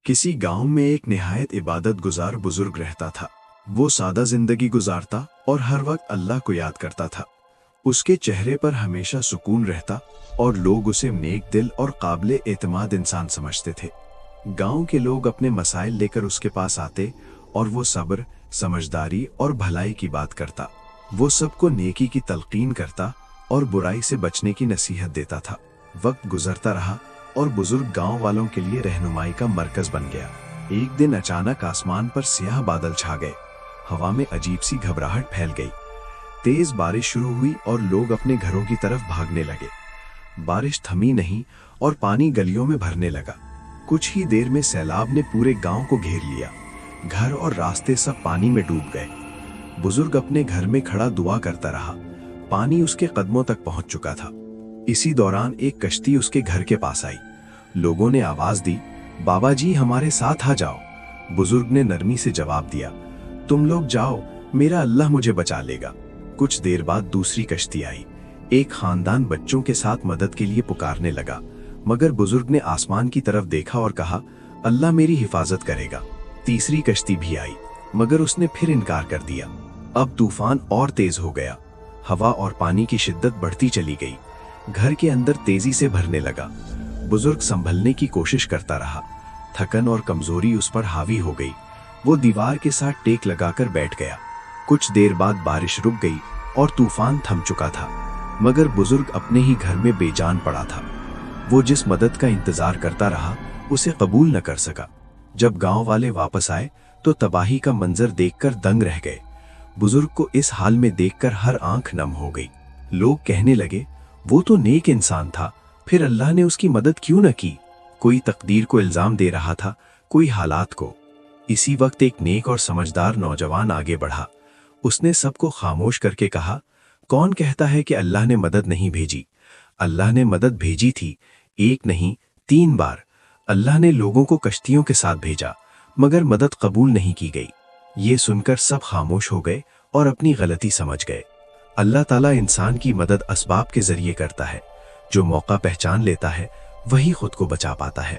किसी गांव में एक निहायत इबादत गुजार बुजुर्ग रहता था। वो सादा जिंदगी गुजारता और हर वक्त अल्लाह को याद करता था। उसके चेहरे पर हमेशा सुकून रहता और लोग उसे नेक दिल और काबिल एतमाद इंसान समझते थे। गांव के लोग अपने मसाइल लेकर उसके पास आते और वो सब्र, समझदारी और भलाई की बात करता। वो सबको नेकी की तलकीन करता और बुराई से बचने की नसीहत देता था। वक्त गुजरता रहा और बुजुर्ग गांव वालों के लिए रहनुमाई का मरकज बन गया। एक दिन अचानक आसमान पर स्याह बादल छा गए। हवा में अजीब सी घबराहट फैल गई। तेज बारिश शुरू हुई और लोग अपने घरों की तरफ भागने लगे। बारिश थमी नहीं और पानी गलियों में भरने लगा। कुछ ही देर में सैलाब ने पूरे गांव को घेर लिया। घर और रास्ते सब पानी में डूब गए। बुजुर्ग अपने घर में खड़ा दुआ करता रहा। पानी उसके कदमों तक पहुंच चुका था। इसी दौरान एक कश्ती उसके घर के पास आई। लोगों ने आवाज दी, बाबा जी हमारे साथ आ जाओ। बुजुर्ग ने नरमी से जवाब दिया, तुम लोग जाओ, मेरा अल्लाह मुझे बचा लेगा। कुछ देर बाद दूसरी कश्ती आई। एक खानदान बच्चों के साथ मदद के लिए पुकारने लगा, मगर बुजुर्ग ने आसमान की तरफ देखा और कहा, अल्लाह मेरी हिफाजत करेगा। तीसरी कश्ती भी आई, मगर उसने फिर इनकार कर दिया। अब तूफान और तेज हो गया। हवा और पानी की शिद्दत बढ़ती चली गई। घर के अंदर तेजी से भरने लगा। बुजुर्ग संभलने की कोशिश करता रहा। थकन और कमजोरी उस पर हावी हो गई। वो दीवार के साथ टेक लगाकर बैठ गया। कुछ देर बाद बारिश रुक गई और तूफान थम चुका था, मगर बुजुर्ग अपने ही घर में बेजान पड़ा था। वो जिस मदद का इंतजार करता रहा उसे कबूल न कर सका। जब गांव वाले वापस आए तो तबाही का मंजर देखकर दंग रह गए। बुजुर्ग को इस हाल में देखकर हर आंख नम हो गई। लोग कहने लगे, वो तो नेक इंसान था, फिर अल्लाह ने उसकी मदद क्यों न की। कोई तकदीर को इल्जाम दे रहा था, कोई हालात को। इसी वक्त एक नेक और समझदार नौजवान आगे बढ़ा। उसने सबको खामोश करके कहा, कौन कहता है कि अल्लाह ने मदद नहीं भेजी? अल्लाह ने मदद भेजी थी, एक नहीं 3 बार। अल्लाह ने लोगों को कश्तियों के साथ भेजा, मगर मदद कबूल नहीं की गई। ये सुनकर सब खामोश हो गए और अपनी गलती समझ गए। अल्लाह ताला इंसान की मदद असबाब के जरिए करता है। जो मौका पहचान लेता है वही खुद को बचा पाता है।